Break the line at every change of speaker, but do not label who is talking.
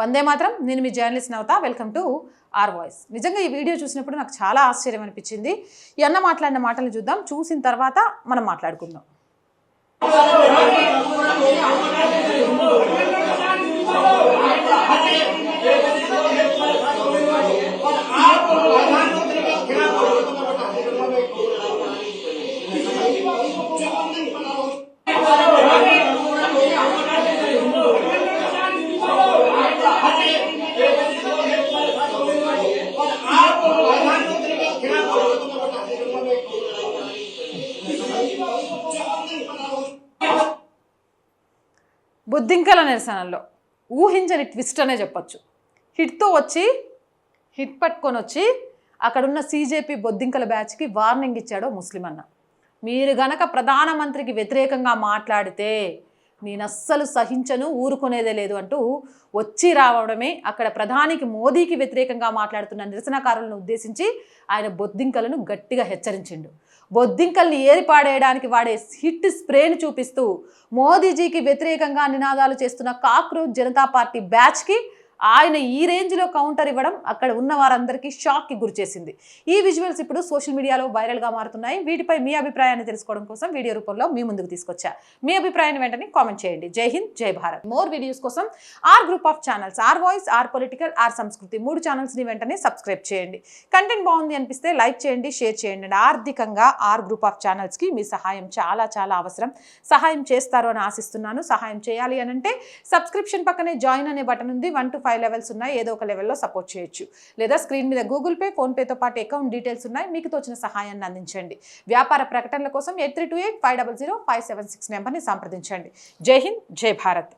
వందే మాత్రం. నేను మీ journalist Navata. Welcome to our voice. నిజంగా ఈ వీడియో చూసినప్పుడు నాకు చాలా ఆశ్చర్యం అనిపించింది. ఈ అన్న మాట్లాడిన మాటలు చూద్దాం, చూసిన తర్వాత మనం మాట్లాడుకుందాం. బొద్దింకల నిరసనలో ఊహించని ట్విస్ట్ అనే చెప్పొచ్చు. హిట్ పట్టుకొని వచ్చి అక్కడున్న సీజేపీ బొద్దింకల బ్యాచ్కి వార్నింగ్ ఇచ్చాడో ముస్లిం అన్న. మీరు గనక ప్రధానమంత్రికి వ్యతిరేకంగా మాట్లాడితే నేను అస్సలు సహించను, ఊరుకునేదే లేదు అంటూ వచ్చి రావడమే. అక్కడ ప్రధానికి మోదీకి వ్యతిరేకంగా మాట్లాడుతున్న నిరసనకారులను ఉద్దేశించి ఆయన బొద్దింకలను గట్టిగా హెచ్చరించిండు. బొద్దింకల్ని ఏరిపాడేయడానికి వాడే హిట్ స్ప్రేను చూపిస్తూ మోదీజీకి వ్యతిరేకంగా నినాదాలు చేస్తున్న కాక్రోచ్ జనతా పార్టీ బ్యాచ్కి ఆయన ఈ రేంజ్లో కౌంటర్ ఇవ్వడం అక్కడ ఉన్న వారందరికీ షాక్కి గురిచేసింది. ఈ విజువల్స్ ఇప్పుడు సోషల్ మీడియాలో వైరల్గా మారుతున్నాయి. వీటిపై మీ అభిప్రాయాన్ని తెలుసుకోవడం కోసం వీడియో రూపంలో మీ ముందుకు తీసుకొచ్చా. మీ అభిప్రాయాన్ని వెంటనే కామెంట్ చేయండి. జై హింద్, జై భారత్. మోర్ వీడియోస్ కోసం our group of channels, our voice, our political, our Sanskriti 3 ఛానల్స్ని వెంటనే సబ్స్క్రైబ్ చేయండి. కంటెంట్ బాగుంది అనిపిస్తే లైక్ చేయండి, షేర్ చేయండి. ఆర్థికంగా ఆర్ గ్రూప్ ఆఫ్ ఛానల్స్కి మీ సహాయం చాలా చాలా అవసరం. సహాయం చేస్తారు అని ఆశిస్తున్నాను. సహాయం చేయాలి అని అంటే సబ్స్క్రిప్షన్ పక్కనే జాయిన్ అనే బటన్ ఉంది. 1 to 5 లెవెల్స్ ఉన్నాయి. ఏదో ఒక లెవెల్లో సపోర్ట్ చేయొచ్చు. లేదా స్క్రీన్ మీద గూగుల్ పే, ఫోన్పేతో పాటు అకౌంట్ డీటెయిల్స్ ఉన్నాయి. మీకు తోచిన సహాయాన్ని అందించండి. వ్యాపార ప్రకటనల కోసం 8328500576 నెంబర్ని సంప్రదించండి. జై హింద్, జై భారత్.